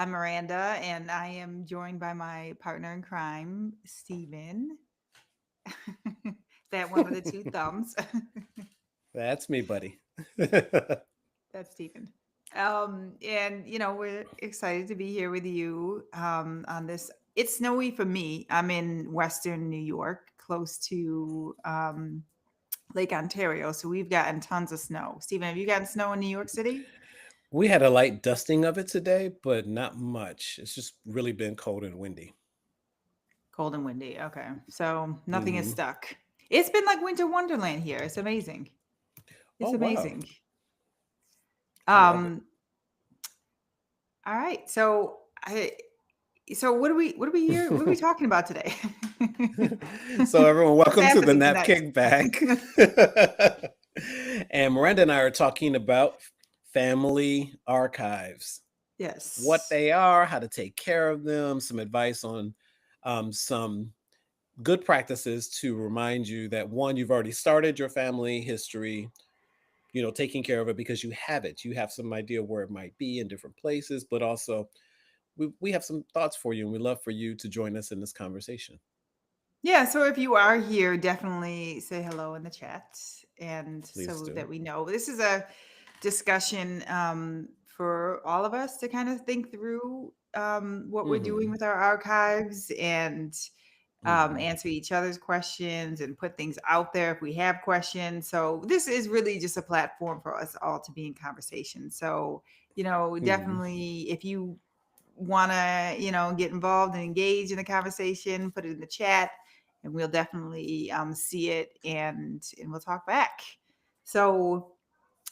I'm Miranda, and I am joined by my partner in crime, Stephen. That one with the two thumbs. That's me, buddy. That's Stephen. And we're excited to be here with you on this. It's snowy for me. I'm in Western New York, close to Lake Ontario, so we've gotten tons of snow. Stephen, have you gotten snow in New York City? We had a light dusting of it today, but not much. It's just really been cold and windy. Cold and windy. Okay, so nothing is Hmm. stuck. It's been like winter wonderland here. It's amazing. Oh, It's wow. amazing. I love it. Um, all right. So what are we here? What are we talking about today? So, everyone, What's welcome to the happening Nap tonight? Kickback. And Miranda and I are talking about family archives, what Yes. they are, how to take care of them, some advice on some good practices to remind you that one, you've already started your family history, taking care of it because you have it. You have some idea where it might be in different places, but also we have some thoughts for you and we love for you to join us in this conversation. Yeah, so if you are here, definitely say hello in the chat and Please so do. that we know. This is a discussion for all of us to kind of think through what we're doing Hmm. with our archives and Hmm. answer each other's questions and put things out there if we have questions. So this is really just a platform for us all to be in conversation. So, Hmm. definitely if you want to, get involved and engage in the conversation, put it in the chat and we'll definitely see it and we'll talk back. So,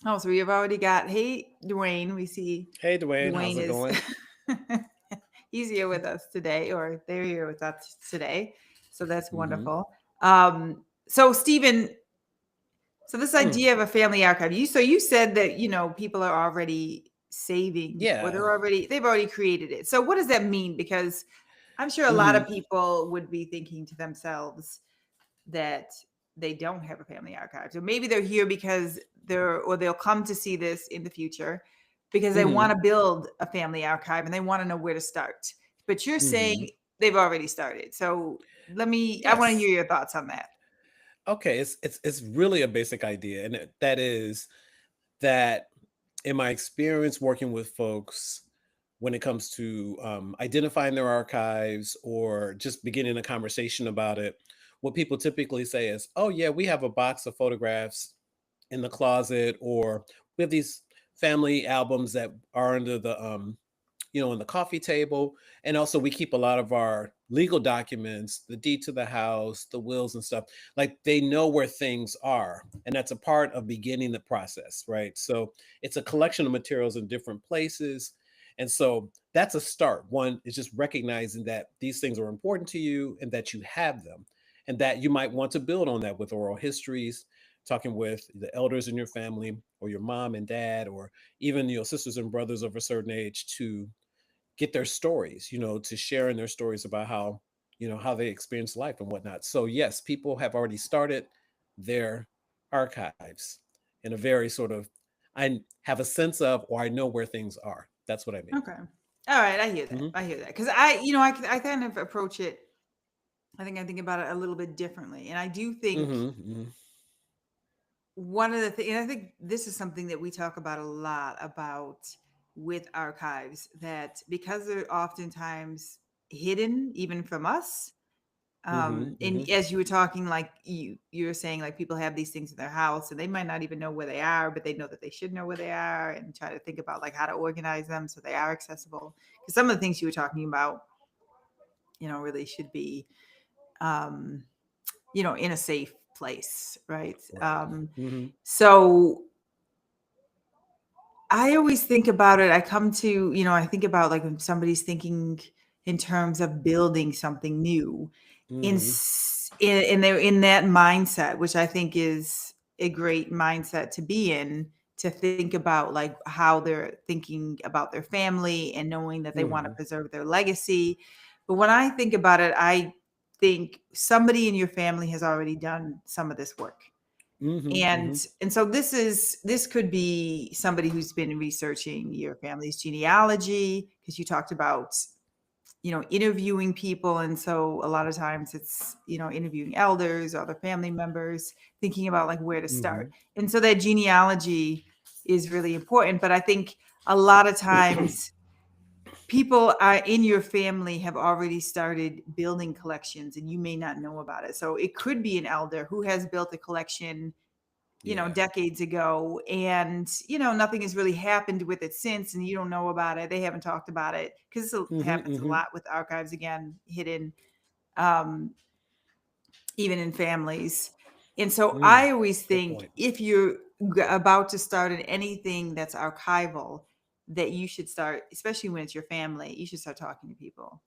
so we have already got, hey, Dwayne, we see Hey, Dwayne, how's Dwayne it is going? he's here with us today, or they're here with us today. So that's Hmm. wonderful. So Stephen, so this idea of a family archive, you said that people are already saving, or Yeah. they've already created it. So what does that mean? Because I'm sure a lot Hmm. of people would be thinking to themselves that they don't have a family archive. So maybe they're here because they'll come to see this in the future because they want Hmm. to build a family archive and they want to know where to start. But you're Hmm. saying they've already started. So I want to hear Yes. your thoughts on that. Okay. It's really a basic idea, and that is that in my experience working with folks, when it comes to identifying their archives or just beginning a conversation about it, what people typically say is, "Oh yeah, we have a box of photographs in the closet," or "We have these family albums that are under the on the coffee table. And also, we keep a lot of our legal documents, the deed to the house, the wills and stuff. Like they know where things are. And that's a part of beginning the process, right? So it's a collection of materials in different places. And so that's a start. One is just recognizing that these things are important to you and that you have them, and that you might want to build on that with oral histories, talking with the elders in your family or your mom and dad, or even your sisters and brothers of a certain age to get their stories, to sharing their stories about how they experience life and whatnot. So yes, people have already started their archives in a very sort of, I have a sense of, or I know where things are. That's what I mean. Okay. All right. I hear that. Hmm. I hear that. Because I kind of approach it, I think about it a little bit differently. And I do think Hmm. Hmm. one of the things, and I think this is something that we talk about a lot about with archives, that because they're oftentimes hidden even from us. Hmm. And Hmm. as you were talking, like you're saying, like people have these things in their house and they might not even know where they are, but they know that they should know where they are and try to think about like how to organize them so they are accessible. Because some of the things you were talking about, really should be um, in a safe place, right? Right. Hmm. So I always think about it. I think about like when somebody's thinking in terms of building something new Hmm. and they're in that mindset, which I think is a great mindset to be in, to think about like how they're thinking about their family and knowing that they want to Hmm. preserve their legacy. But when I think about it, I think somebody in your family has already done some of this work. Mhm, and mhm, and so this could be somebody who's been researching your family's genealogy, because you talked about, interviewing people. And so a lot of times it's, interviewing elders or other family members, thinking about like where to start. mhm. And so that genealogy is really important. But I think a lot of times people are in your family have already started building collections and you may not know about it. So it could be an elder who has built a collection, Yeah. decades ago, and nothing has really happened with it since, and you don't know about it. They haven't talked about it, because this Mhm, happens a mhm. lot with archives, again, hidden, um, even in families. And so Mm, I always good think point. if you're about to start in anything that's archival, that you should start, especially when it's your family, you should start talking to people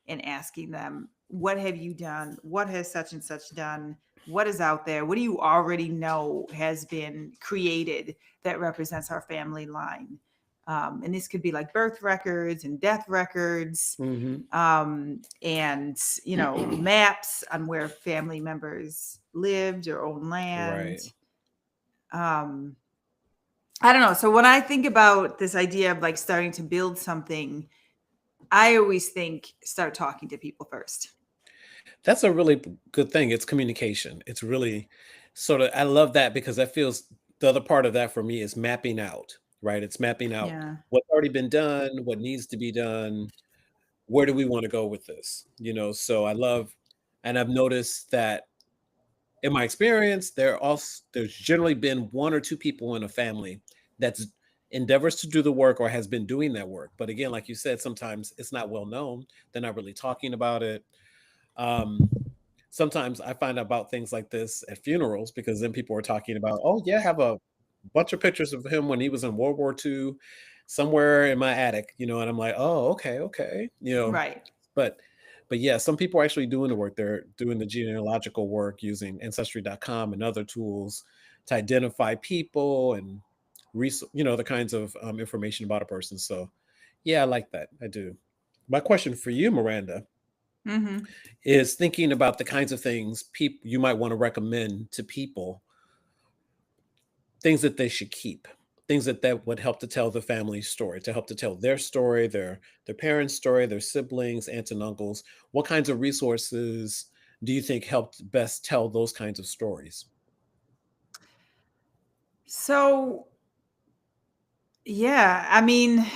and asking them, what have you done? What has such and such done? What is out there? What do you already know has been created that represents our family line? And this could be like birth records and death records, Mhm. and maps on where family members lived or owned land. Right. um I don't know. So when I think about this idea of like starting to build something, I always think start talking to people first. That's a really good thing. It's communication. It's really sort of, I love that because that feels, the other part of that for me is mapping out, right? It's mapping out Yeah. what's already been done, what needs to be done, where do we want to go with this? So I love, and I've noticed that in my experience, there's generally been one or two people in a family that's endeavors to do the work or has been doing that work. But again, like you said, sometimes it's not well known. They're not really talking about it. Um, Sometimes I find out about things like this at funerals because then people are talking about, oh yeah, I have a bunch of pictures of him when he was in World War II somewhere in my attic, and I'm like, oh, okay, okay, Right. but yeah, some people are actually doing the work. They're doing the genealogical work using ancestry.com and other tools to identify people and the kinds of information about a person. So yeah, I like that. I do. My question for you, Miranda, Hmm. is thinking about the kinds of things people you might want to recommend to people, things that they should keep, things that would help to tell the family story, to help to tell their story, their parents' story, their siblings, aunts and uncles. What kinds of resources do you think helped best tell those kinds of stories? So, yeah, I mean,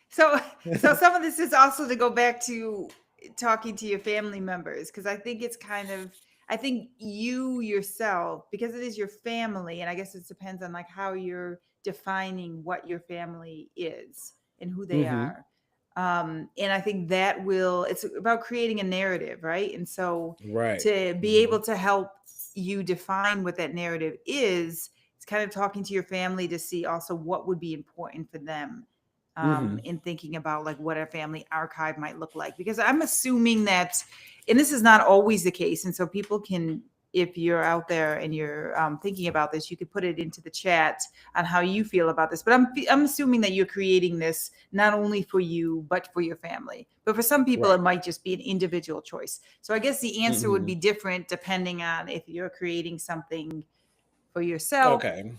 so some of this is also to go back to talking to your family members, because I think it's kind of, I think you yourself, because it is your family, and I guess it depends on like how you're defining what your family is and who they Hmm. are. And I think that it's about creating a narrative, right? And so Right. to be Hmm. able to help you define what that narrative is, it's kind of talking to your family to see also what would be important for them, Hmm. in thinking about like what a family archive might look like. Because I'm assuming that, and this is not always the case, and so people can, if you're out there and you're thinking about this, you could put it into the chat on how you feel about this. But I'm assuming that you're creating this not only for you but for your family. But for some people, it Right. might just be an individual choice. So I guess the answer would Hmm. be different depending on if you're creating something for yourself Okay.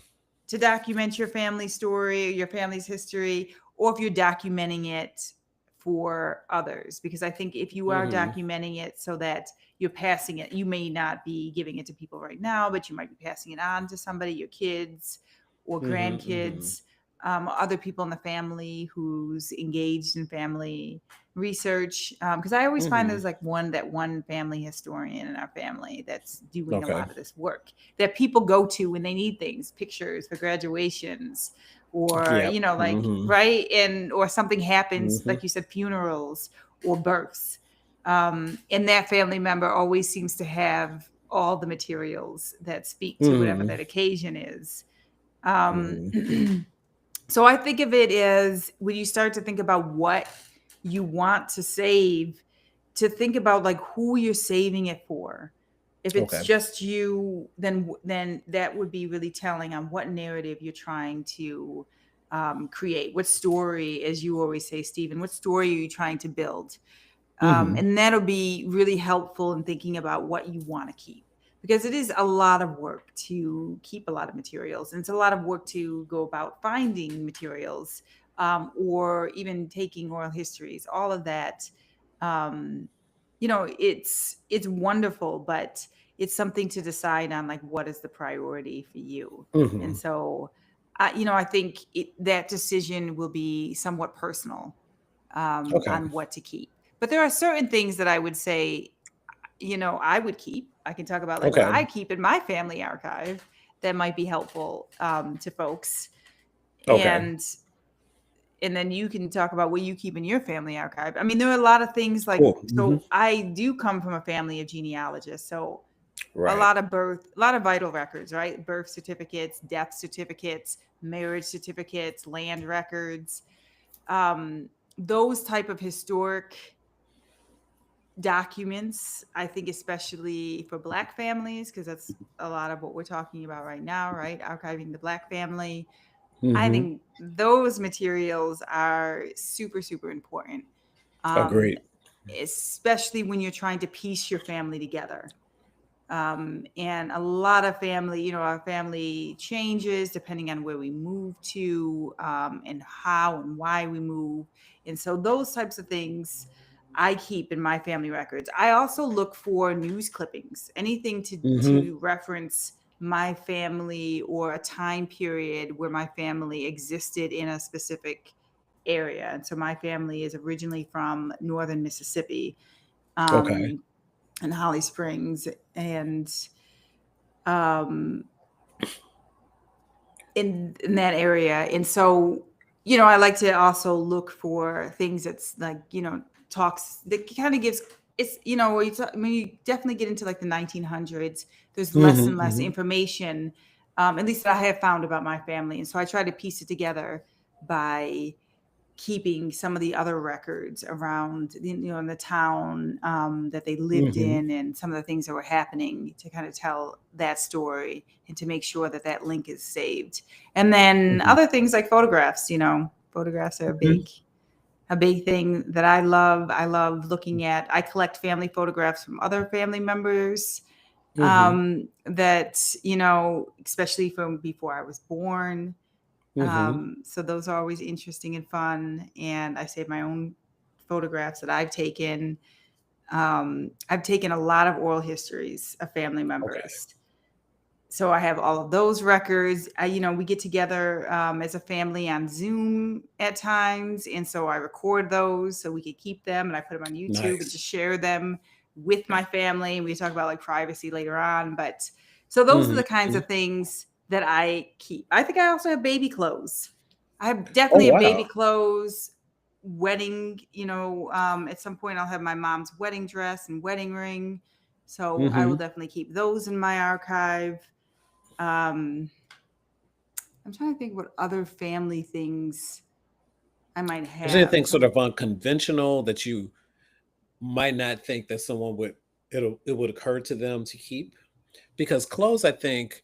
to document your family story, your family's history, or if you're documenting it for others. Because I think if you are Hmm. documenting it so that you're passing it, you may not be giving it to people right now, but you might be passing it on to somebody, your kids or Hmm. Hmm. grandkids, other people in the family who's engaged in family research. Because I always find Hmm. there's like one family historian in our family that's doing a Okay. lot of this work that people go to when they need things, pictures for graduations, or Yep. like, Hmm. right, and or something happens, Hmm. like you said, funerals or births. And that family member always seems to have all the materials that speak to whatever Hmm. that occasion is. um Hmm. So I think of it as, when you start to think about what you want to save, to think about like who you're saving it for. If it's Okay. just you, then that would be really telling on what narrative you're trying to create. What story, as you always say, Stephen, what story are you trying to build? Hmm. And that'll be really helpful in thinking about what you want to keep. because it is a lot of work to keep a lot of materials, and it's a lot of work to go about finding materials, or even taking oral histories, all of that. um, it's wonderful, but it's something to decide on, like what is the priority for you. And Mhm. so I think that decision will be somewhat personal, Okay. on what to keep. But there are certain things that I would say, I would keep. I can talk about like what Okay. I keep in my family archive that might be helpful, to folks. Okay. And and then you can talk about what you keep in your family archive. I mean, there are a lot of things like, Cool. Mhm. so I do come from a family of genealogists. So a Right. lot of a lot of vital records, right? Birth certificates, death certificates, marriage certificates, land records, um, those type of historic documents. I think especially for Black families, because that's a lot of what we're talking about right now, right? Archiving the Black family. I Mhm. think those materials are super, super important, um, Agreed. especially when you're trying to piece your family together. And a lot of family, our family changes depending on where we move to, and how and why we move. And so those types of things I keep in my family records. I also look for news clippings, anything to Mhm. to reference my family or a time period where my family existed in a specific area. And so my family is originally from northern Mississippi, Okay. um, and Holly Springs, and um, in that area. And so, I like to also look for things that's like, talks that kind of gives, it's, when you definitely get into like the 1900s, there's less Mhm. and less Mhm. information, at least that I have found about my family. And so I try to piece it together by keeping some of the other records around, in the town, that they lived Mhm. in, and some of the things that were happening, to kind of tell that story and to make sure that that link is saved. And then Mhm. other things like photographs. Photographs are a Mhm. big thing that I love. I love looking at. I collect family photographs from other family members, Mhm. that, especially from before I was born. Mhm. So those are always interesting and fun. And I save my own photographs that I've taken. I've taken a lot of oral histories of family Okay. members. So I have all of those records. We get together, as a family on Zoom at times. And so I record those so we could keep them, and I put them on YouTube and Nice. just share them with my family. And we talk about like privacy later on. But so those are Mhm. the kinds Mhm. of things that I keep. I think I also have baby clothes. I have Oh, definitely have baby wow. clothes, wedding, at some point I'll have my mom's wedding dress and wedding ring. So I will Mhm. definitely keep those in my archive. um, I'm trying to think what other family things I might Is there have. anything sort of unconventional that you might not think that someone would it would occur to them to keep? Because clothes, I think,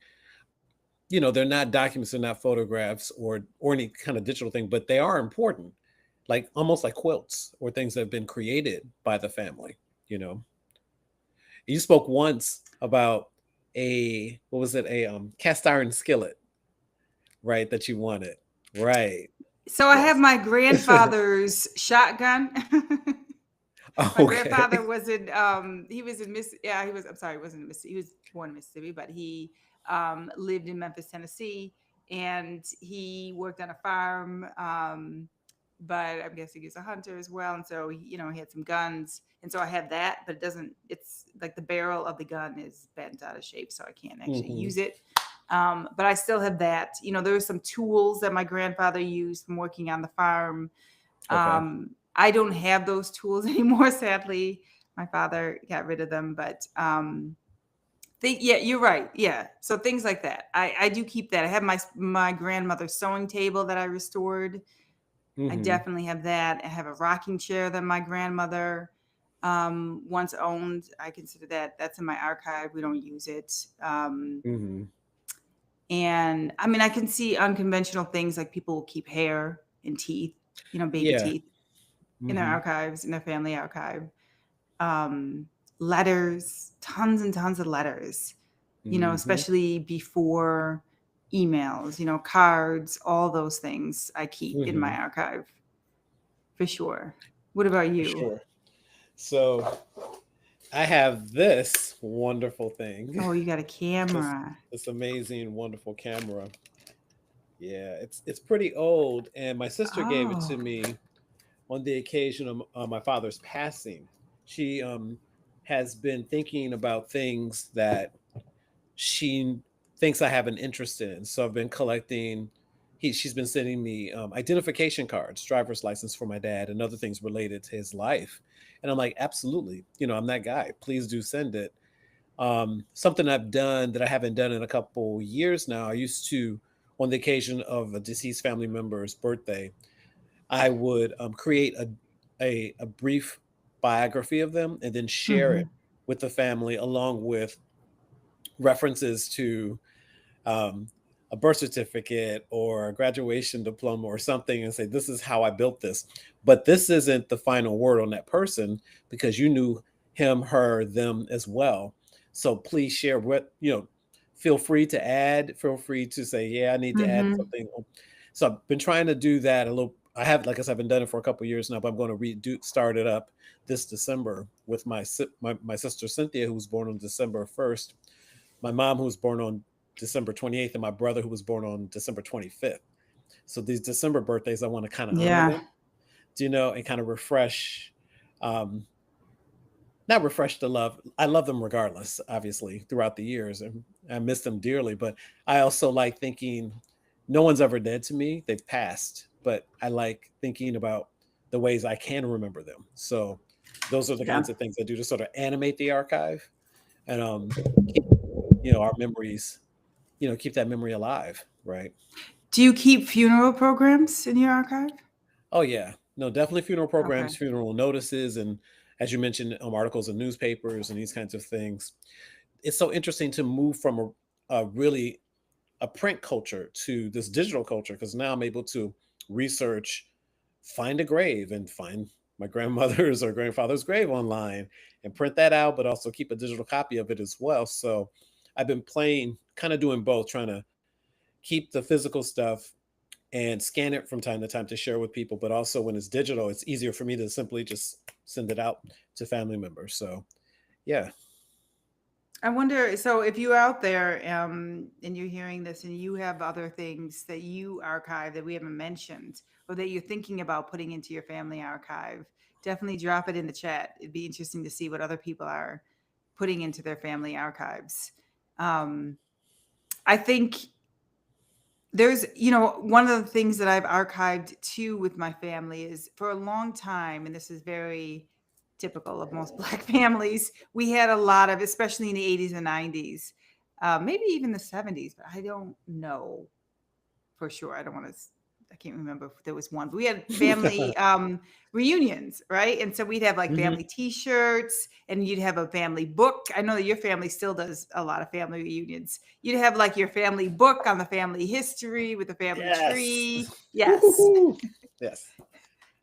they're not documents, they're not photographs or any kind of digital thing, but they are important. Like almost like quilts or things that have been created by the family, you know. You spoke once about a what was it? A cast iron skillet, right? That you wanted. Right. So I have Yes. my grandfather's shotgun. My grandfather Okay. was in he was in Miss yeah, he was I'm sorry, he wasn't in Mississippi. He was born in Mississippi, but he lived in Memphis, Tennessee, and he worked on a farm. But I'm guessing he's a hunter as well. And so he had some guns. And so I have that, but it's like the barrel of the gun is bent out of shape, so I can't actually Hmm. use it. But I still have that. There were some tools that my grandfather used from working on the farm. Okay. I don't have those tools anymore, sadly. My father got rid of them, but yeah, you're right. Yeah, so things like that. I do keep that. I have my grandmother's sewing table that I restored. I Hmm. definitely have that. I have a rocking chair that my grandmother once owned. I consider that's in my archive. We don't use it. Hmm. And I mean, I can see unconventional things like people will keep hair and teeth, baby Yeah. teeth in their Hmm. archives, in their family archive. Um, Letters, tons and tons of letters. Hmm. especially before emails, cards, all those things I keep in my Hmm. archive for sure. What about For you? sure. So I have this wonderful thing. Oh, you got a This camera. this amazing, wonderful camera. Yeah, it's pretty old, and my sister gave it to Oh. me on the occasion of my father's passing. She has been thinking about things that she thinks I have an interest in. So I've been collecting. She's been sending me identification cards, driver's license for my dad, and other things related to his life. And I'm like, absolutely, I'm that guy. Please do send it. Something I've done that I haven't done in a couple years now. I used to, on the occasion of a deceased family member's birthday, I would create a brief biography of them and then share Hmm. it with the family along with references to um, a birth certificate or a graduation diploma or something and say, this is how I built this. But this isn't the final word on that person because you knew him, her, them as well. So please share feel free to add, feel free to say, yeah, I need to add Hmm. something. So I've been trying to do that a little. I have, like I said, I've been done it for a couple of years now, but I'm going to start it up this December with my sister Cynthia, who was born on December 1st, my mom who was born on December 28th, and my brother who was born on December 25th. So these December birthdays, I want to kind of honor Yeah. them, and kind of refresh, um, not refresh the love. I love them regardless, obviously, throughout the years, and I miss them dearly. But I also like thinking, no one's ever dead to me; they've passed. But I like thinking about the ways I can remember them. So those are the Yeah. kinds of things I do to sort of animate the archive and keep our memories, keep that memory alive, right? Do you keep funeral programs in your archive? Oh yeah, no, definitely funeral Okay. programs, funeral notices, and as you mentioned, articles in newspapers and these kinds of things. It's so interesting to move from a really a print culture to this digital culture because now I'm able to research, find a grave, and find my grandmother's or grandfather's grave online and print that out, but also keep a digital copy of it as well. So I've been playing, kind of doing both, trying to keep the physical stuff and scan it from time to time to share with people. But also when it's digital, it's easier for me to simply just send it out to family members. So yeah. I wonder, so if you're out there and you're hearing this and you have other things that you archive that we haven't mentioned or that you're thinking about putting into your family archive, definitely drop it in the chat. It'd be interesting to see what other people are putting into their family archives. Um, I think there's, one of the things that I've archived too with my family is for a long time, and this is very typical of most Black families, we had a lot of, especially in the 80s and 90s, maybe even the 70s, but I don't know for sure. I don't want to. I can't remember if there was one, but we had family reunions, right? And so we'd have like Hmm. family T-shirts, and you'd have a family book. I know that your family still does a lot of family reunions. You'd have like your family book on the family history with the family Yes. tree. Yes. Woo-hoo. Yes.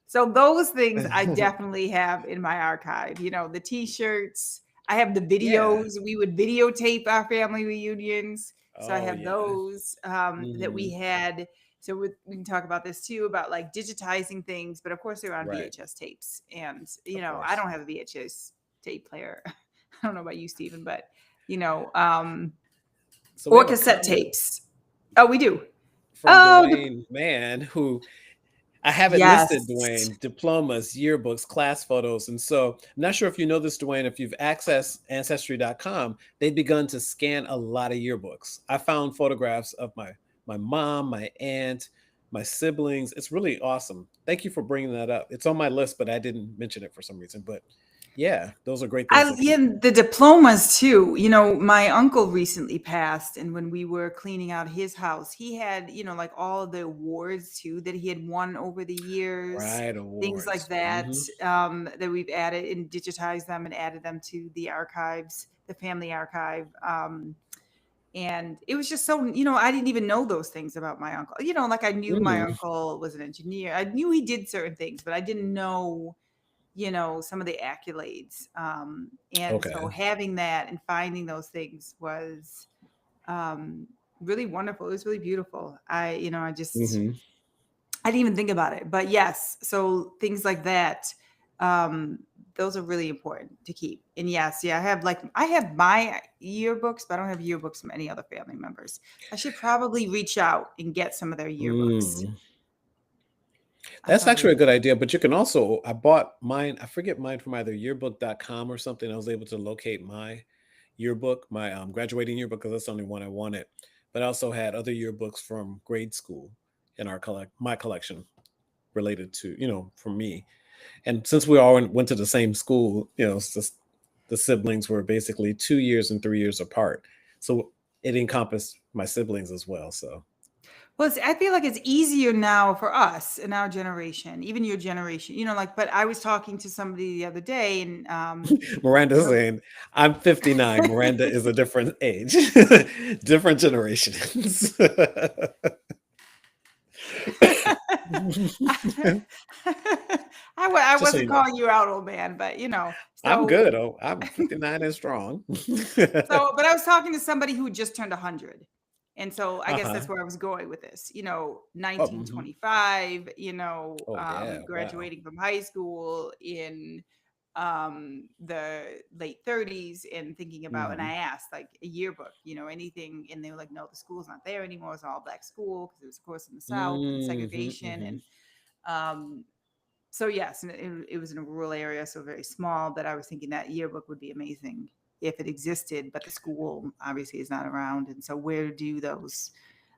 So those things I definitely have in my archive. The T-shirts. I have the Yeah. videos. We would videotape our family reunions. So I Oh have yeah. those that we Hmm. had. So we can talk about this too about like digitizing things, but of course they're on Right. VHS tapes. And Of I course. don't have a VHS tape player. I don't know about you, Stephen, but you know, um, So we or have a cassette comment tapes. Oh, we do. from Oh, Dwayne Mann, who I have it listed, yes. Dwayne, diplomas, yearbooks, class photos. And so I'm not sure if you know this, Dwayne, if you've accessed ancestry.com, they've begun to scan a lot of yearbooks. I found photographs of my mom, my aunt, my siblings. It's really awesome. Thank you for bringing that up. It's on my list, but I didn't mention it for some reason. But yeah, those are great things to Yeah, keep. the diplomas too. My uncle recently passed, and when we were cleaning out his house, he had, like all of the awards too that he had won over the years, Right, things like awards. that, Hmm. that we've added and digitized them and added them to the archives, the family archive. And it was just so, I didn't even know those things about my uncle. Like I knew my Hmm. uncle was an engineer. I knew he did certain things, but I didn't know some of the accolades. And so Okay. having that and finding those things was um, really wonderful. It was really beautiful. Hmm. I didn't even think about it, but yes. So things like that, um, those are really important to keep. And yes, yeah, I have my yearbooks, but I don't have yearbooks from any other family members. I should probably reach out and get some of their yearbooks. Mm. I That's probably actually a will. good idea. But you can also, I bought mine, I forget mine from either yearbook.com or something. I was able to locate my yearbook, my graduating yearbook, because that's the only one I wanted. But I also had other yearbooks from grade school in my collection related to, from me. And since we all went to the same school, it's just the siblings were basically 2 years and 3 years apart. So it encompassed my siblings as well. So Well, I feel like it's easier now for us in our generation, even your generation, but I was talking to somebody the other day and Miranda's her- saying, I'm 59. Miranda is a different age, different generations. I Just so wasn't you know, calling you out, old man, but I'm so good. Oh, I'm 59 and strong. but I was talking to somebody who just turned 100. And so I guess Uh-huh. that's where I was going with this, Oh, mhm. 1925, Oh, yeah. Wow. graduating from high school in the late 30s and thinking about, and I Hmm. asked like a yearbook, anything, and they were like, no, the school's not there anymore. It's an all black school because it was, of course, in the South and Hmm. segregation. Hmm. And um, so yes, and it was in a rural area, so very small. But I was thinking that yearbook would be amazing if it existed, but the school obviously is not around. And so where do those?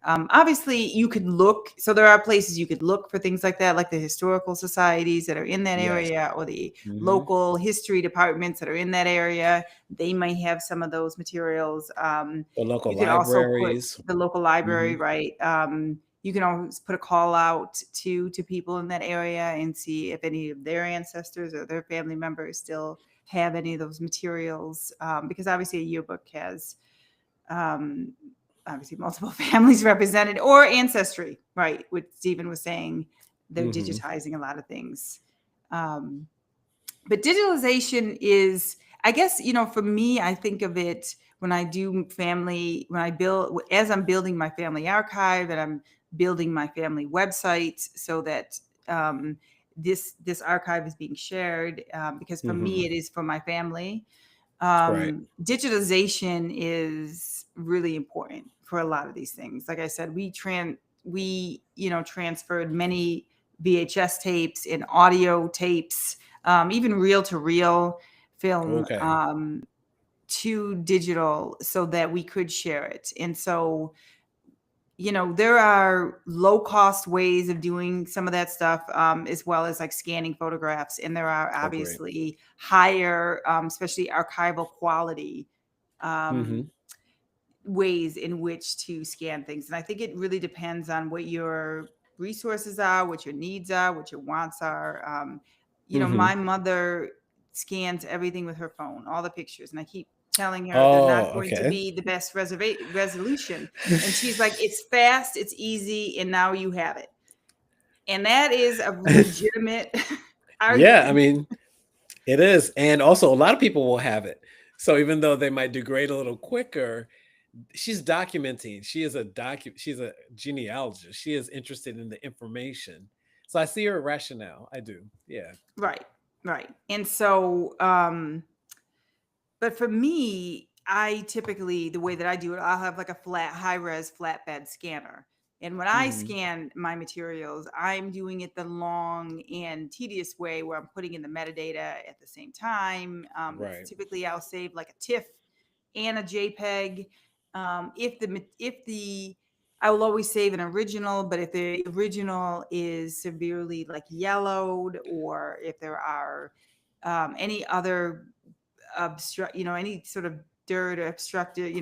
Obviously, you could look. So there are places you could look for things like that, like the historical societies that are in that Yes. area, or the Hmm. local history departments that are in that area. They might have some of those materials. The local You could also put libraries. the local Hmm. library, right? You can always put a call out to people in that area and see if any of their ancestors or their family members still have any of those materials, because obviously a yearbook has um, obviously multiple families represented, or ancestry, right? What Stephen was saying, they're Hmm. digitizing a lot of things. um, but digitalization is, I guess, for me, I think of it when I do family, when I build, as I'm building my family archive and I'm building my family website so that this archive is being shared, because for Hmm. me it is for my family. Right. Digitalization is really important for a lot of these things. Like I said, we transferred many VHS tapes and audio tapes, even reel to reel film, Okay. to digital so that we could share it. And so, there are low cost ways of doing some of that stuff, as well as like scanning photographs. And there are Oh, great. obviously higher, especially archival quality, um, Hmm. ways in which to scan things. And I think it really depends on what your resources are, what your needs are, what your wants are. Hmm. My mother scans everything with her phone, all the pictures, and I keep telling her they're not Oh, going to okay. be the best resolution. And she's like, it's fast, it's easy, and now you have it. And that is a legitimate Yeah, I argument. mean, it is. And also, a lot of people will have it. So even though they might degrade a little quicker, she's documenting. She's a genealogist. She is interested in the information. So I see her rationale. I do. Yeah. Right, right. And so, but for me, I typically, the way that I do it, I'll have like a high res flatbed scanner. And when I Hmm. scan my materials, I'm doing it the long and tedious way where I'm putting in the metadata at the same time. It's Right. typically I'll save like a TIFF and a JPEG. I will always save an original, but if the original is severely like yellowed, or if there are any other any sort of dirt or obstructed,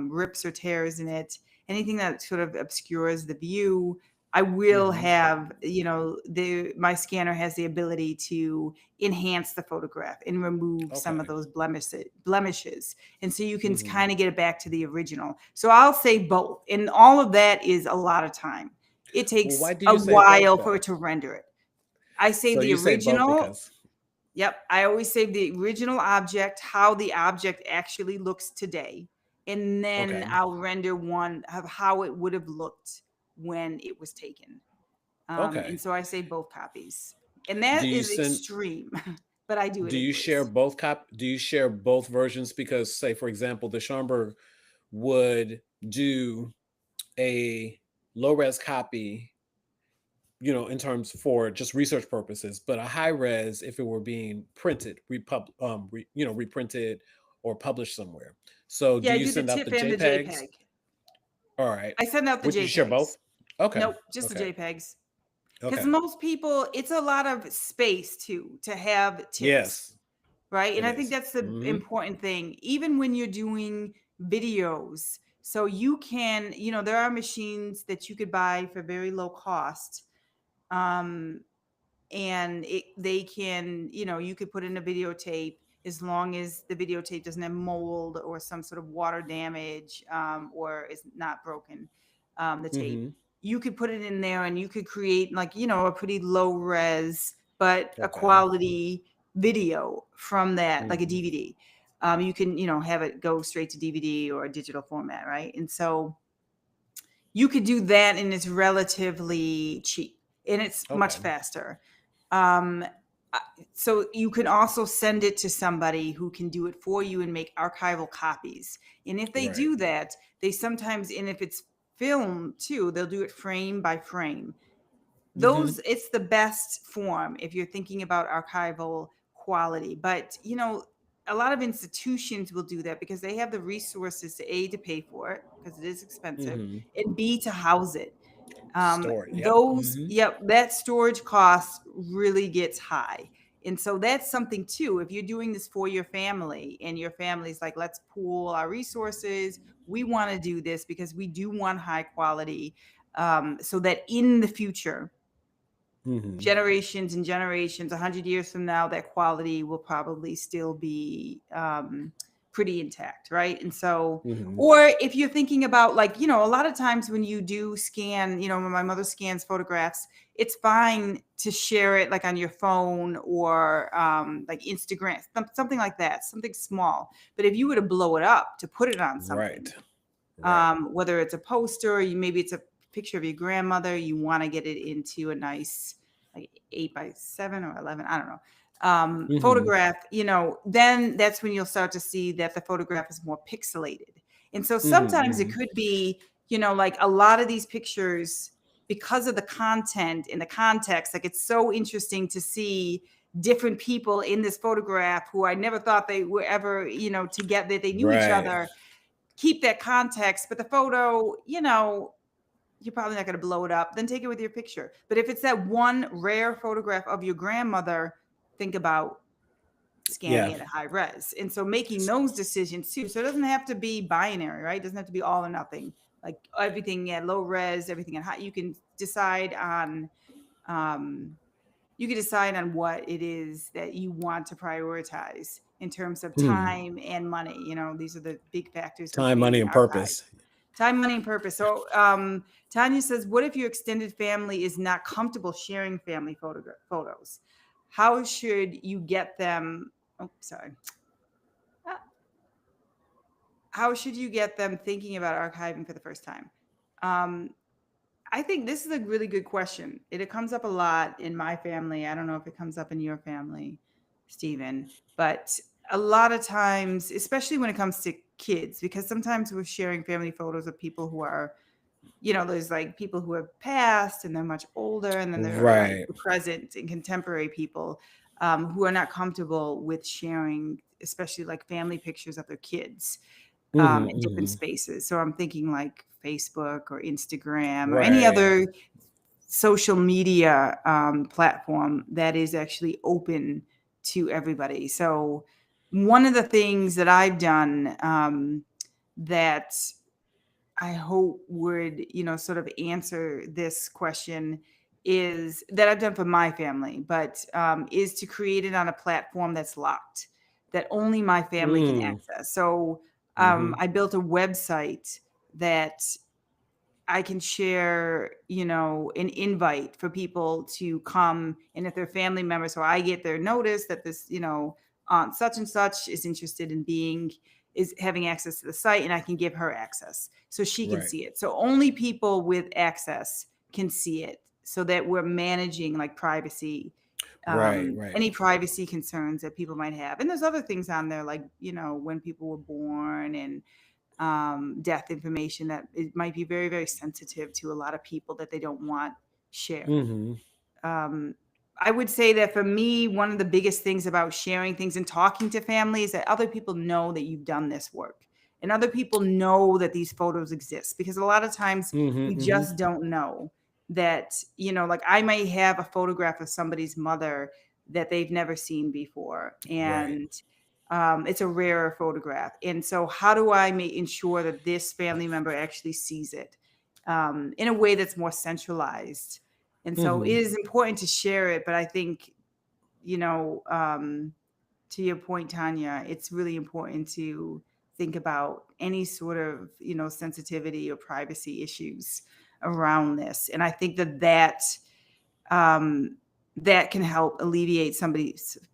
rips or tears in it, anything that sort of obscures the view, I will Hmm. have, my scanner has the ability to enhance the photograph and remove some of Okay. those blemishes. And so you can Hmm. kind of get it back to the original. So I'll say both. And all of that is a lot of time. It Well, takes why do a you say both while for though? it to render it. I So save the you say both original. because. Yep. I always save the original object, how the object actually looks today. and then Okay. I'll render one of how it would have looked when it was taken. And Okay. so I say both copies, and that Do you is send extreme, but I do it do you share anyways. both do you share both versions? Because say for example, the Schomburg would do a low res copy, in terms for just research purposes, but a high res if it were being printed, reprinted or published somewhere. So Yeah, do I you do the send out the TIFF and the JPEGs? JPEG. All right. I send out the Would you share JPEGs. both? Okay. Nope, just the Okay. JPEGs. Because Okay. most people, it's a lot of space too to have TIFFs, Yes, right? And it I think is. that's the Mhm. important thing, even when you're doing videos. So you can, there are machines that you could buy for very low cost. Um, and they can, you could put in a videotape as long as the videotape doesn't have mold or some sort of water damage, or is not broken, the tape. Mhm. You could put it in there and you could create, like, a pretty low res but a Okay. quality video from that, like a Mhm. DVD. You can, have it go straight to DVD or a digital format, right? And so you could do that, and it's relatively cheap and it's much Okay. faster. Um, uh, so you can also send it to somebody who can do it for you and make archival copies. And if they Right. do that, they sometimes, and if it's film too, they'll do it frame by frame. Mhm. It's the best form if you're thinking about archival quality. But a lot of institutions will do that because they have the resources to A, to pay for it because it is expensive, Mhm. and B, to house it. Store it. Yep. Those, Mhm. yep, that storage cost really gets high. And so that's something too. If you're doing this for your family and your family's like, let's pool our resources, we want to do this because we do want high quality, so that in the future, Mhm. generations and generations, 100 years from now, that quality will probably still be, pretty intact, right? And so, Mhm. or if you're thinking about, like, a lot of times when you do scan, when my mother scans photographs, it's fine to share it like on your phone or, like Instagram, something like that, something small. But if you were to blow it up to put it on something, Right. Right. whether it's a poster, or maybe it's a picture of your grandmother, you want to get it into a nice, like, 8 by 7 or 11, I don't know, Mhm. photograph, then that's when you'll start to see that the photograph is more pixelated. And so Mhm. sometimes it Mhm. could be, like a lot of these pictures, because of the content and the context, like, it's so interesting to see different people in this photograph who I never thought they were ever, together, they knew each Right. other. Keep that context, but the photo, you're probably not going to blow it up. Then take it with your picture. But if it's that one rare photograph of your grandmother, think about scanning Yeah. it at high res. And so making those decisions too. So it doesn't have to be binary, right? It doesn't have to be all or nothing. Like everything at low res, everything at high. Um, you can decide on what it is that you want to prioritize in terms of Mhm. time and money. These are the big factors in Time, money, creating and purpose. archives. Time, money, and purpose. So, Tanya says, what if your extended family is not comfortable sharing family photos? How should you get them? Oh, sorry. Uh, How should you get them thinking about archiving for the first time? Um, I think this is a really good question. It comes up a lot in my family. I don't know if it comes up in your family, Stephen, but a lot of times, especially when it comes to kids, because sometimes we're sharing family photos of people who are, there's like people who have passed and they're much older, and then there are like Right. the present and contemporary people, who are not comfortable with sharing, especially like family pictures of their kids, Mhm. in different Mhm. spaces. So I'm thinking like Facebook or Instagram or any Right. other social media, platform that is actually open to everybody. So one of the things that I've done, that I hope would, sort of answer this question, is that I've done for my family, but, is to create it on a platform that's locked, that only my family can Mm. access. So, Mhm. I built a website that I can share, an invite for people to come. And if they're family members, so I get their notice that this, aunt such and such is interested in being, is having access to the site, and I can give her access so she can Right. see it. So only people with access can see it, so that we're managing like privacy, Right. Right. any privacy concerns that people might have. And there's other things on there, like, when people were born, and death information that it might be very, very sensitive to a lot of people that they don't want shared. Hmm. um, I would say that for me, one of the biggest things about sharing things and talking to family is that other people know that you've done this work, and other people know that these photos exist, because a lot of times Hmm. we Hmm. just don't know that, like I might have a photograph of somebody's mother that they've never seen before. Right. And it's a rare photograph. And so, how do I make ensure that this family member actually sees it in a way that's more centralized? And so it Hmm. is important to share it, but I think, you know, um, to your point, Tanya, it's really important to think about any sort of, sensitivity or privacy issues around this. And I think um, that can help alleviate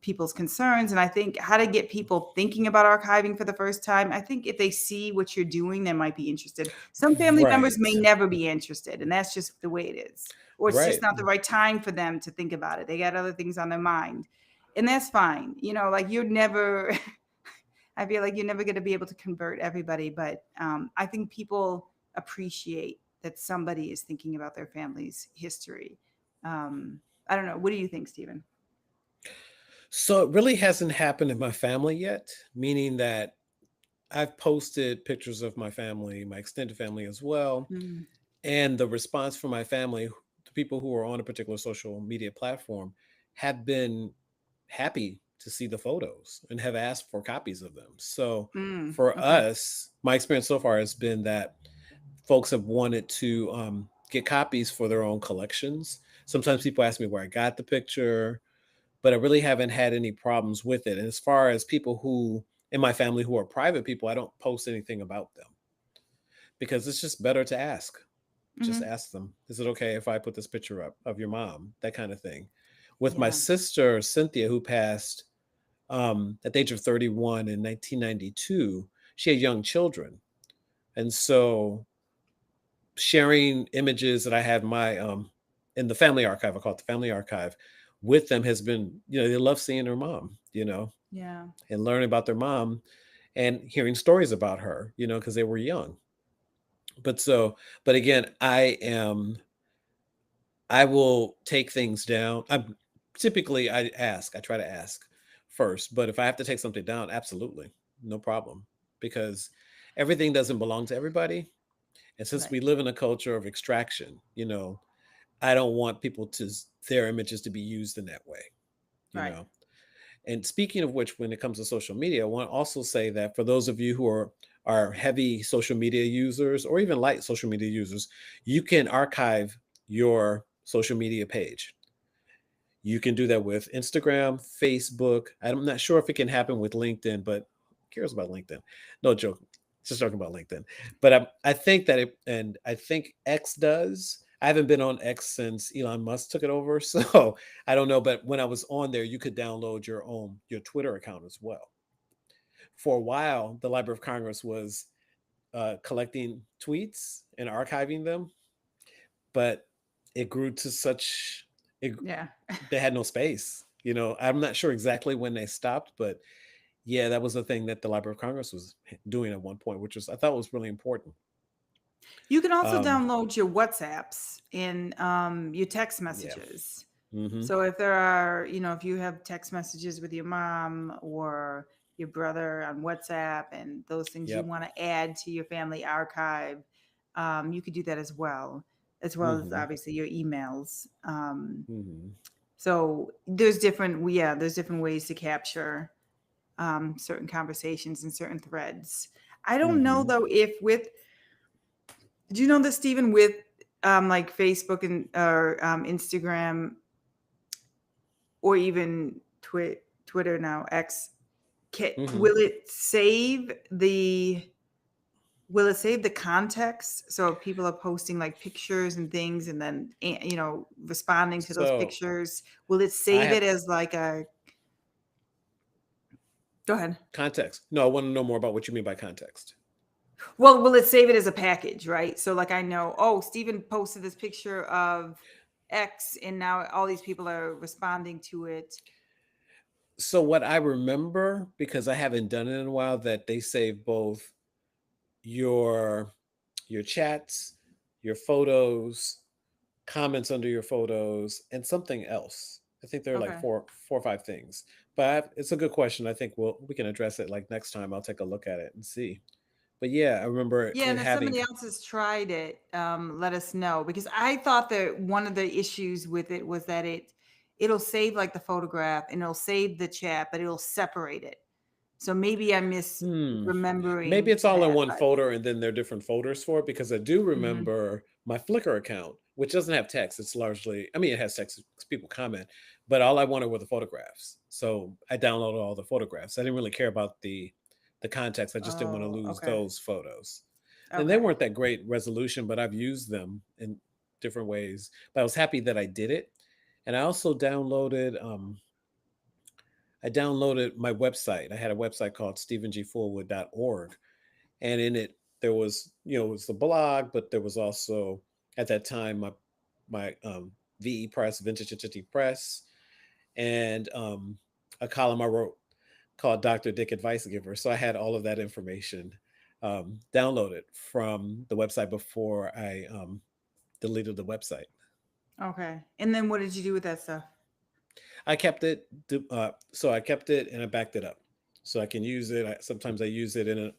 people's concerns. And I think how to get people thinking about archiving for the first time. I think if they see what you're doing, they might be interested. Some family members may Right. never be interested, and that's just the way it is. Or it's just Right. not the right time for them to think about it. They got other things on their mind. And that's fine. Like you're never, I feel like you're never going to be able to convert everybody, but I think people appreciate that somebody is thinking about their family's history. I don't know. What do you think, Stephen? So it really hasn't happened in my family yet, meaning that I've posted pictures of my family, my extended family as well. Mm, And the response from my family, the people who are on a particular social media platform, have been happy to see the photos and have asked for copies of them. So for okay. us, my experience so far has been that folks have wanted to get copies for their own collections. Sometimes people ask me where I got the picture, but I really haven't had any problems with it. And as far as people who in my family who are private people, I don't post anything about them because it's just better to ask. Just Hmm. ask them, is it okay if I put this picture up of your mom? That kind of thing. With my Yeah. sister, Cynthia, who passed at the age of 31 in 1992, she had young children. And so sharing images that I have in the family archive, I call it the family archive, with them has been, they love seeing their mom, Yeah. and learning about their mom and hearing stories about her, because they were young. But again, I will take things down. I try to ask first, but if I have to take something down, absolutely, no problem, because everything doesn't belong to everybody. And since Right. we live in a culture of extraction, I don't want their images to be used in that way, you Right. know. And speaking of which, when it comes to social media, I want to also say that for those of you who are heavy social media users or even light social media users, you can archive your social media page. You can do that with Instagram, Facebook. I'm not sure if it can happen with LinkedIn, but who cares about LinkedIn? No joke. Just talking about LinkedIn. But I think that and I think X does. I haven't been on X since Elon Musk took it over. So I don't know. But when I was on there, you could download your Twitter account as well. For a while, the Library of Congress was collecting tweets and archiving them, but it grew to such it, Yeah. they had no space. I'm not sure exactly when they stopped, but yeah, that was the thing that the Library of Congress was doing at one point, which was I thought was really important. You can also Um, download your WhatsApps and your text yeah. messages. Hmm. So if there are, if you have text messages with your mom or your brother on WhatsApp and those things you Yep. want to add to your family archive, you could do that as well as Hmm. obviously your emails. Hmm. So there's different ways to capture certain conversations and certain threads. I don't know Hmm. though if with do you know this, Stephen, with like Facebook and or Instagram or even Twitter now, X, Hmm. will it save the context? So if people are posting like pictures and things and then responding to those So pictures, will it I save have it as like a Go ahead. Context. No, I want to know more about what you mean by context. Well, will it save it as a package, right? So like I know, oh, Stephen posted this picture of X and now all these people are responding to it. So what I remember, because I haven't done it in a while, that they save both your your chats, your photos, comments under your photos, and something else. I think there are like Okay. four or five things. But it's a good question. I think we can address it like next time. I'll take a look at it and see. But yeah, I remember Yeah, it and if having. somebody else has tried it, let us know because I thought that one of the issues with it was that it'll save like the photograph and it'll save the chat, but it'll separate it. So maybe I'm Hmm. Maybe misremembering it's all in that, one but folder and then there are different folders for it because I do mhm. remember my Flickr account, which doesn't have text. It's largely, I mean, it has text 'cause people comment, but all I wanted were the photographs. So I downloaded all the photographs. I didn't really care about the context. I just didn't want to Oh, lose okay. those photos. And they Okay. weren't that great resolution, but I've used them in different ways. But I was happy that I did it. And I also downloaded my website. I had a website called stephengfullwood.org, and in it there was, it was the blog, but there was also at that time my VE Press, Vintage Entity Press, and a column I wrote called Dr. Dick Advice Giver. So I had all of that information downloaded from the website before I deleted the website. Okay. And then what did you do with that stuff? I kept it, so I kept it and I backed it up, so I can use it. Sometimes I use it in a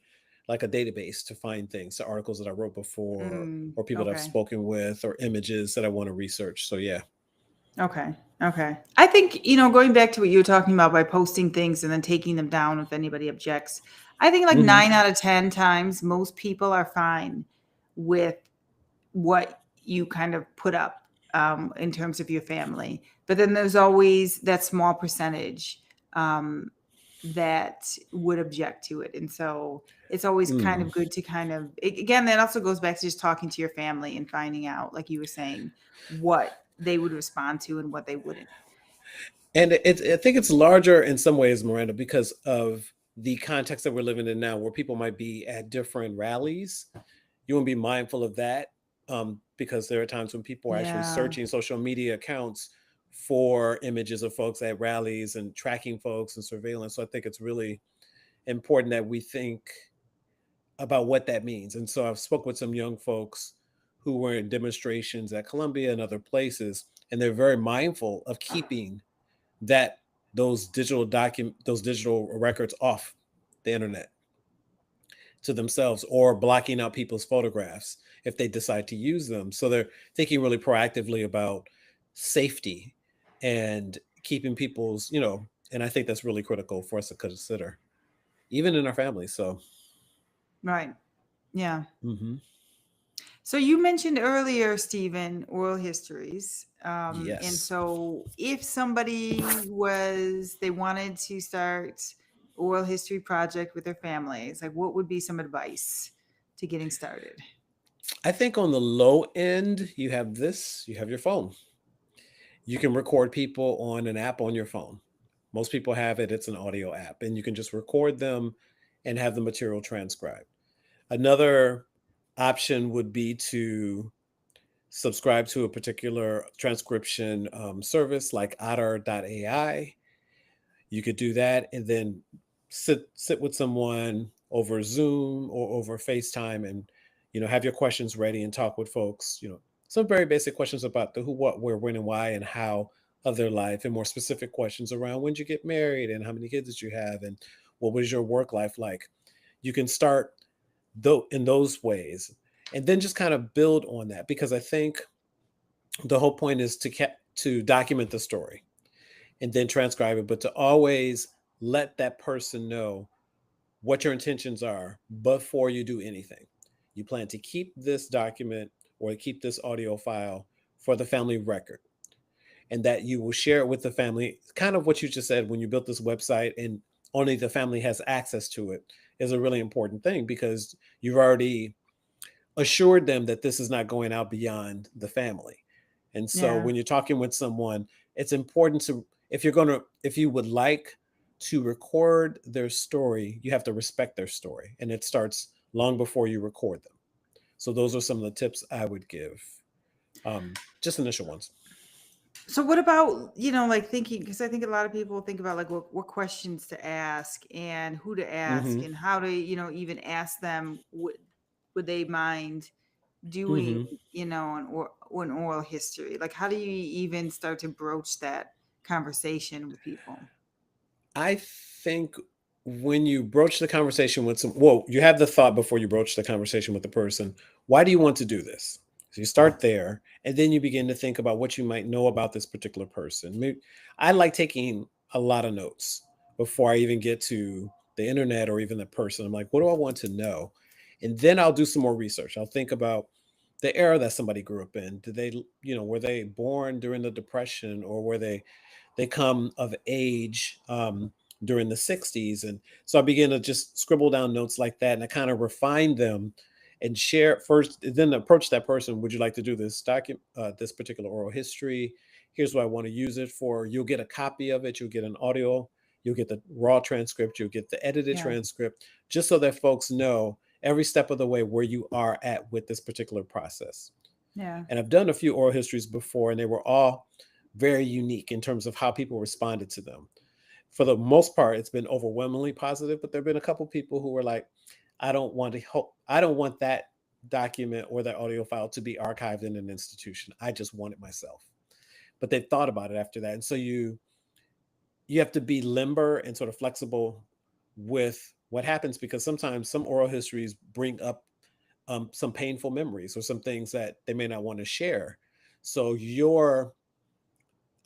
like a database to find things, so articles that I wrote before, Mm, or people that I've okay. spoken with, or images that I want to research. So yeah. Okay. Okay. I think, going back to what you were talking about by posting things and then taking them down if anybody objects, I think like Hmm. 9 out of 10 times, most people are fine with what you kind of put up in terms of your family. But then there's always that small percentage um, that would object to it. And so it's always kind Mm. of good to again, that also goes back to just talking to your family and finding out, like you were saying, what they would respond to and what they wouldn't. And I think it's larger in some ways, Miranda, because of the context that we're living in now, where people might be at different rallies. You want to be mindful of that, because there are times when people are actually Yeah. searching social media accounts for images of folks at rallies and tracking folks and surveillance. So I think it's really important that we think about what that means. And so I've spoke with some young folks who were in demonstrations at Columbia and other places, and they're very mindful of keeping that those digital records off the internet to themselves, or blocking out people's photographs if they decide to use them. So they're thinking really proactively about safety and keeping and I think that's really critical for us to consider, even in our families. So, Right. Yeah. mhm. So you mentioned earlier, Stephen, oral histories. And Yes. so if somebody they wanted to start oral history project with their families, like what would be some advice to getting started? I think on the low end, you have your phone. You can record people on an app on your phone. Most people have it, it's an audio app, and you can just record them and have the material transcribed. Another option would be to subscribe to a particular transcription service like otter.ai. You could do that and then sit with someone over Zoom or over FaceTime, and have your questions ready and talk with folks. Some very basic questions about the who, what, where, when, and why, and how of their life, and more specific questions around when did you get married and how many kids did you have and what was your work life like. You can start though in those ways, and then just kind of build on that, because I think the whole point is to document the story and then transcribe it, but to always let that person know what your intentions are before you do anything. You plan to keep this document or keep this audio file for the family record, and that you will share it with the family. Kind of what you just said, when you built this website and only the family has access to it, is a really important thing, because you've already assured them that this is not going out beyond the family. And so Yeah. when you're talking with someone, it's important to, if you would like to record their story, you have to respect their story, and it starts long before you record them. So those are some of the tips I would give. Just initial ones. So what about, like thinking, because I think a lot of people think about like what questions to ask and who to ask Mm-hmm. and how to, even ask them, would they mind doing, Mm-hmm. an oral history? Like how do you even start to broach that conversation with people? I think when you broach the conversation with well, you have the thought before you broach the conversation with the person. Why do you want to do this? So you start there, and then you begin to think about what you might know about this particular person. I like taking a lot of notes before I even get to the internet or even the person. I'm like, what do I want to know? And then I'll do some more research. I'll think about the era that somebody grew up in. Did they, were they born during the Depression, or were they come of age during the 60s? And so I began to just scribble down notes like that, and I kind of refine them and share first, then approach that person. Would you like to do this particular oral history? Here's what I want to use it for. You'll get a copy of it. You'll get an audio. You'll get the raw transcript. You'll get the edited Yeah. transcript, just so that folks know every step of the way where you are at with this particular process. Yeah. And I've done a few oral histories before, and they were all very unique in terms of how people responded to them. For the most part, it's been overwhelmingly positive, but there have been a couple people who were like, I don't want that document or that audio file to be archived in an institution. I just want it myself. But they thought about it after that. And so you have to be limber and sort of flexible with what happens, because sometimes some oral histories bring up some painful memories or some things that they may not want to share. So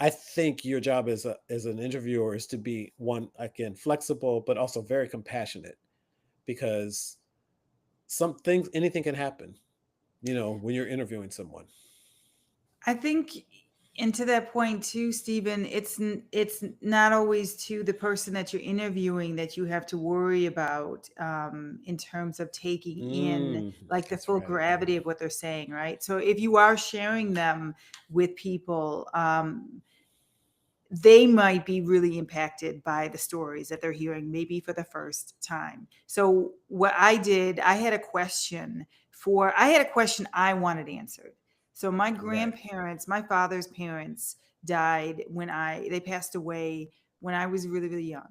I think your job as an interviewer is to be, one, again, flexible, but also very compassionate, because some things, anything can happen, when you're interviewing someone. I think, and to that point too, Stephen, it's not always to the person that you're interviewing that you have to worry about, in terms of taking in like the That's full right. gravity of what they're saying, right? So if you are sharing them with people, they might be really impacted by the stories that they're hearing, maybe for the first time. So what I did, I had a question I wanted answered. So Right. my father's parents died they passed away when I was really, really young.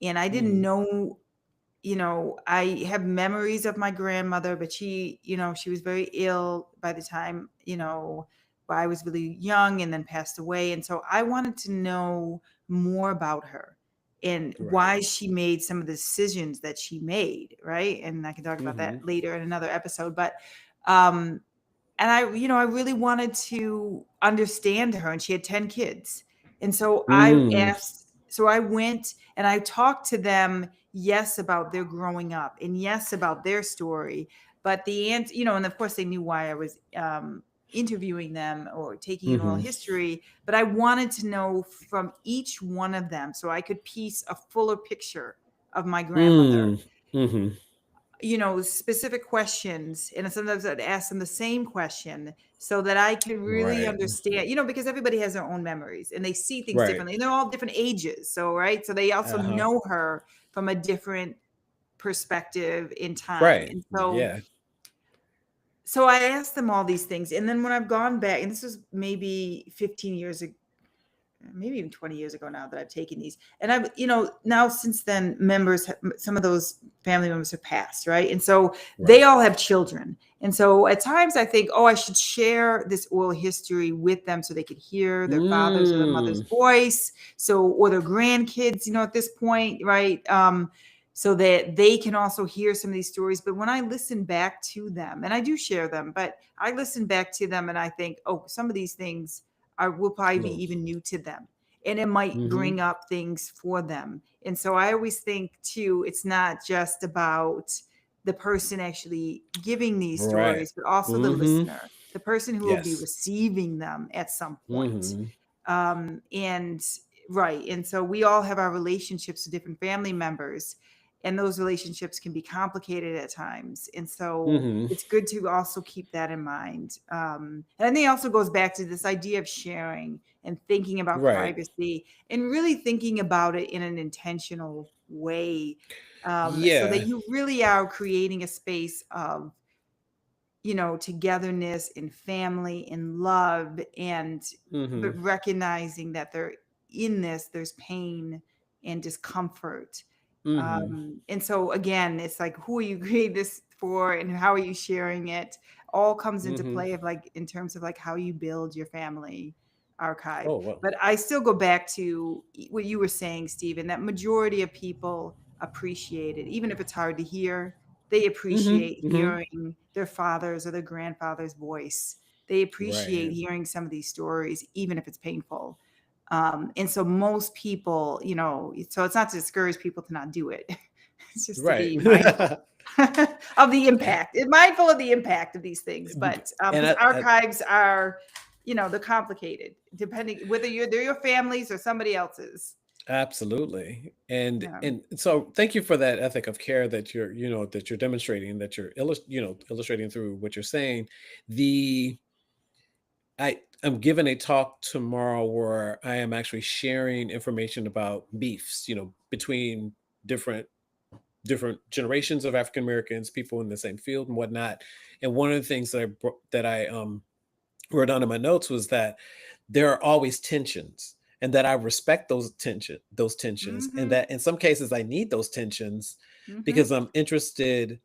And I didn't Hmm. know, I have memories of my grandmother, but she was very ill by the time, I was really young and then passed away. And so I wanted to know more about her and Right. why she made some of the decisions that she made. Right. And I can talk about that Hmm. later in another episode. But, um, and I really wanted to understand her, and she had 10 kids. And so Mm. I went and I talked to them, yes, about their growing up and yes, about their story. But and of course they knew why I was interviewing them or taking an oral Hmm. history, but I wanted to know from each one of them so I could piece a fuller picture of my grandmother, Mm. Hmm. specific questions. And sometimes I'd ask them the same question so that I could really Right. understand, because everybody has their own memories and they see things Right. differently. And they're all different ages. So, right. So they also Uh-huh. know her from a different perspective in time. Right. And Yeah. so I asked them all these things. And then when I've gone back, and this was maybe 15 years ago, maybe even 20 years ago now that I've taken these. And I've, now since then, some of those family members have passed, right? And so they Right. all have children. And so at times I think, oh, I should share this oral history with them so they could hear their father's or their mother's Mm. voice. So, or their grandkids, at this point, right? So that they can also hear some of these stories. But when I listen back to them, and I do share them, but I listen back to them and I think, oh, some of these things will probably be Little. even new to them, and it might Hmm. bring up things for them. And so I always think too, it's not just about the person actually giving these Right. stories, but also the Hmm. listener, the person who will be Yes. receiving them at some point. Hmm. And right. And so we all have our relationships to different family members. and those relationships can be complicated at times. And so Mhm. it's good to also keep that in mind. And I think it also goes back to this idea of sharing and thinking about Right. privacy and really thinking about it in an intentional way, so that Yeah. you really are creating a space of, togetherness and family and love, and but Mhm. recognizing that there's pain and discomfort. Mhm. And so again, it's like, who are you creating this for and how are you sharing it? All comes into Mhm. play of like in terms of like how you build your family archive. Oh, well. But I still go back to what you were saying, Stephen, that majority of people appreciate it, even if it's hard to hear. They Mhm. appreciate Mhm. hearing their father's or their grandfather's voice. They appreciate Right. hearing some of these stories, even if it's painful. And so most people, so it's not to discourage people to not do it. It's just to Right. be mindful of the impact, mindful of the impact of these things. B But and because I archives are, they're complicated, depending whether they're your families or somebody else's. absolutely. And Yeah. and so thank you for that ethic of care that you're demonstrating, that you're illustrating through what you're saying. The I'm giving a talk tomorrow where I am actually sharing information about beefs, between different different generations of African Americans, people in the same field and whatnot. And one of the things that I wrote down in my notes was that there are always tensions, and that I respect those tensions, and Mm-hmm. that in some cases I need those tensions Mm-hmm. because I'm interested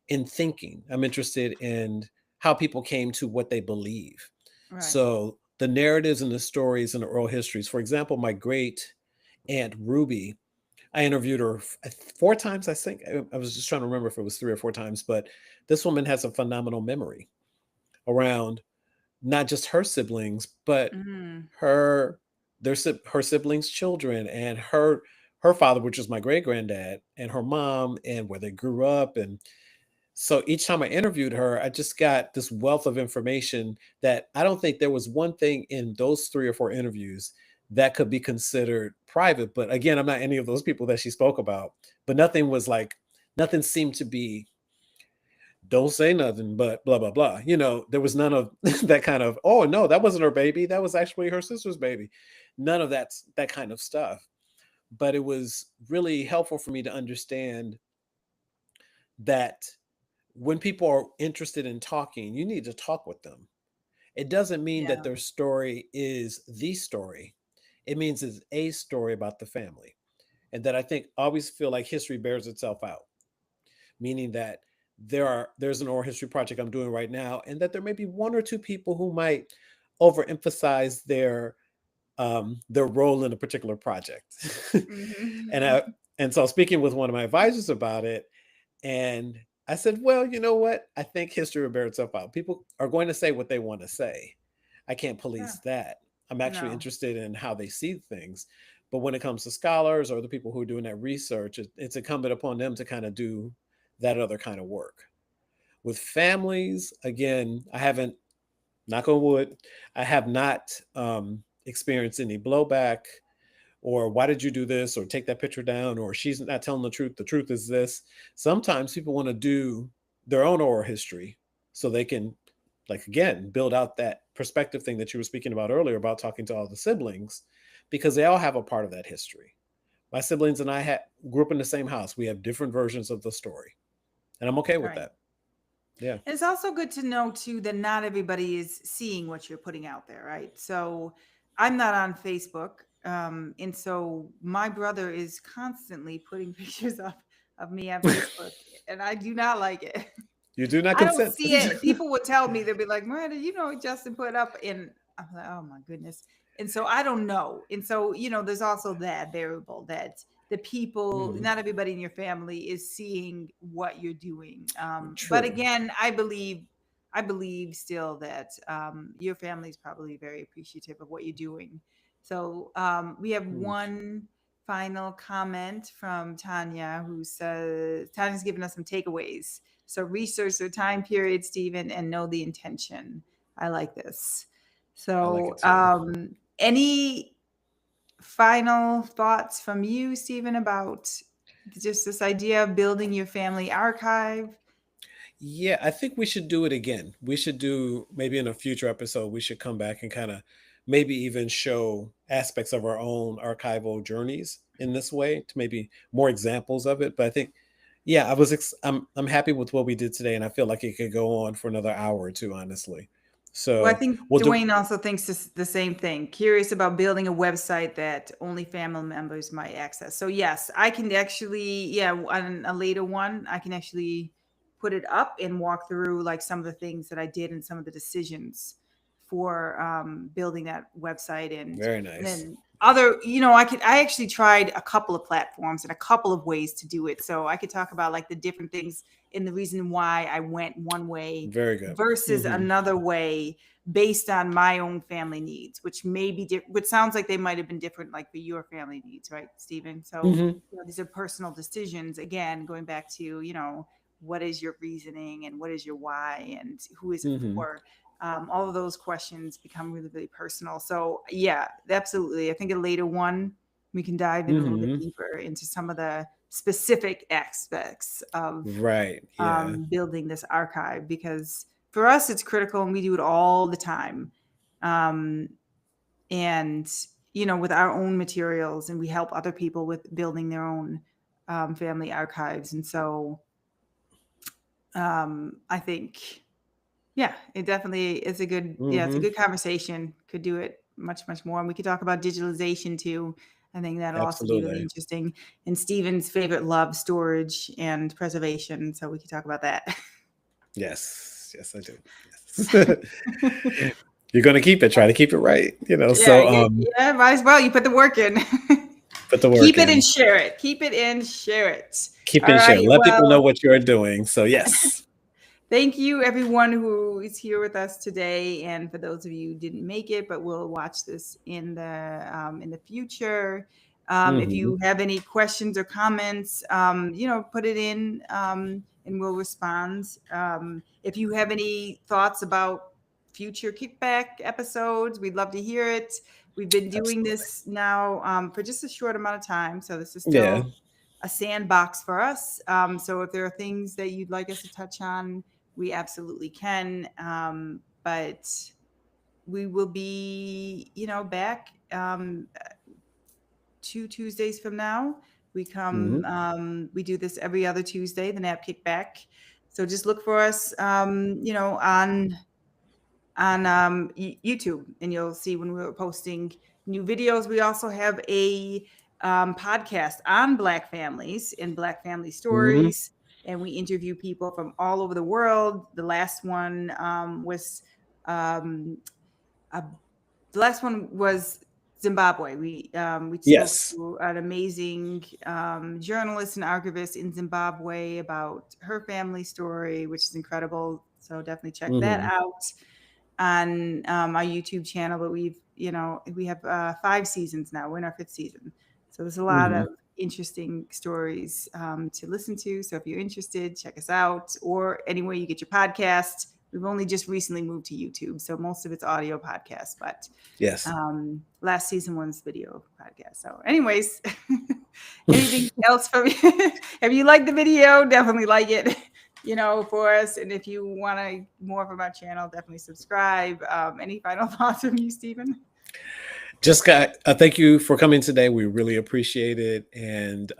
in thinking. I'm interested in how people came to what they believe. Right. So the narratives and the stories and the oral histories. For example, my great aunt Ruby, I interviewed her 4 times, I think. I was just trying to remember if it was 3 or 4 times, but this woman has a phenomenal memory around not just her siblings, but Mm-hmm. her her siblings' children, and her father, which is my great granddad, and her mom, and where they grew up. And so each time I interviewed her, I just got this wealth of information that I don't think there was one thing in those 3 or 4 interviews that could be considered private. But again, I'm not any of those people that she spoke about. But nothing seemed to be, don't say nothing, but blah blah blah. There was none of that kind of, oh no, that wasn't her baby. That was actually her sister's baby. None of that kind of stuff. But it was really helpful for me to understand that when people are interested in talking, you need to talk with them. It doesn't mean that Yeah. their story is the story. It means it's a story about the family. And that I think always feel like history bears itself out, meaning that there's an oral history project I'm doing right now, and that there may be 1 or 2 people who might overemphasize their role in a particular project. and I Mm-hmm. and so speaking with one of my advisors about it, and I said, well, you know what? I think history will bear itself out. People are going to say what they want to say. I can't Yeah. police that. I'm actually No. interested in how they see things. But when it comes to scholars or the people who are doing that research, it's incumbent upon them to kind of do that other kind of work. With families, again, I haven't, knock on wood, I have not experienced any blowback, or why did you do this, or take that picture down, or she's not telling the truth is this. Sometimes people want to do their own oral history so they can, like, again, build out that perspective thing that you were speaking about earlier about talking to all the siblings, because they all have a part of that history. My siblings and I grew up in the same house. We have different versions of the story, and I'm okay with Right. that. Yeah. And it's also good to know too that not everybody is seeing what you're putting out there, right? So I'm not on Facebook. And so my brother is constantly putting pictures of me on Facebook, and I do not like it. You do not I don't consent. see it. People would tell me, they'll be like, Miranda, what Justin put up? And I'm like, oh my goodness. And so I don't know. And so, there's also that variable that the people, Mhm. not everybody in your family is seeing what you're doing. But True. again, I believe still that your family is probably very appreciative of what you're doing. So we have Mm. one final comment from Tanya, who says, Tanya's giving us some takeaways. So research the time period, Stephen, and know the intention. I like this. I like it So too. any final thoughts from you, Stephen, about? just this idea of building your family archive. Yeah, I think we should do it again. We should do maybe in a future episode, we should come back and kind of maybe even show aspects of our own archival journeys in this way to maybe more examples of it. But I think, yeah, I'm happy with what we did today, and I feel like it could go on for another hour or two, honestly. Well, I So think we'll do. Dwayne also thinks the same thing. Curious about building a website that only family members might access. So yes, I can actually, yeah, on a later one, I can actually put it up and walk through like some of the things that I did and some of the decisions for building that website, Very and nice. then other, I actually tried a couple of platforms and a couple of ways to do it. So I could talk about like the different things and the reason why I went one way Very good. versus Hmm. another way based on my own family needs, which may be which sounds like they might have been different, like for your family needs, right, Stephen? So Hmm. these are personal decisions. Again, going back to what is your reasoning and what is your why and who is it Hmm. for? All of those questions become really, really personal. So yeah, absolutely. I think a later one we can dive in a little bit Hmm. deeper into some of the specific aspects of Right. Yeah. building this archive, because for us it's critical and we do it all the time, um, and with our own materials, and we help other people with building their own family archives. And so I think, yeah, it definitely is a good, yeah, it's a Hmm. good conversation. Could do it much, much more. And we could talk about digitalization too. I think that'll also be really Absolutely. interesting. And Stephen's favorite love, storage and preservation. So we could talk about that. Yes. Yes, I do. Yes. You're gonna keep it. Try to keep it right. Yeah, So yeah, might as well. You put the work in. put the work Keep it and in. share it. Keep it and share it. Keep All it share. right. Let people know Well, what you're doing. So yes. thank you, everyone who is here with us today, and for those of you who didn't make it but will watch this in the future. If Hmm. you have any questions or comments, put it in, and we'll respond. If you have any thoughts about future kickback episodes, we'd love to hear it. We've been doing Absolutely. this now for just a short amount of time, so this is Yeah. still a sandbox for us. So if there are things that you'd like us to touch on, we absolutely can. But we will be, back 2 Tuesdays from now. Hmm. We do this every other Tuesday, the Nap Kickback. So just look for us, on YouTube, and you'll see when we're posting new videos. We also have a podcast on Black families and Black family Hmm. stories, and we interview people from all over the world. The last one was um, uh, Zimbabwe. We spoke Yes. to an amazing journalist and archivist in Zimbabwe about her family story, which is incredible. So definitely check that Hmm. out on our YouTube channel. But we have 5 seasons now. We're in our fifth season, so there's a lot Hmm. of interesting stories to listen to. So if you're interested, check us out, or anywhere you get your podcast. We've only just recently moved to YouTube, so most of it's audio podcasts, but Yes. last season one's video podcast. So, anyways, anything else from you? If you like the video, definitely like it, for us. And if you want to more from our channel, definitely subscribe. Any final thoughts from you, Stephen? Just got. Thank you for coming today. We really appreciate it. And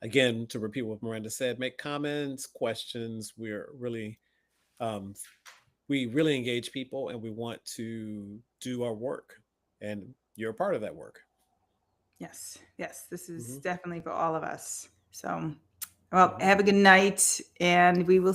again, to repeat what Miranda said, make comments, questions. Um, we really engage people, and we want to do our work, and you're a part of that work. Yes, yes, this is Hmm. definitely for all of us. So, well, Hmm. have a good night, and we will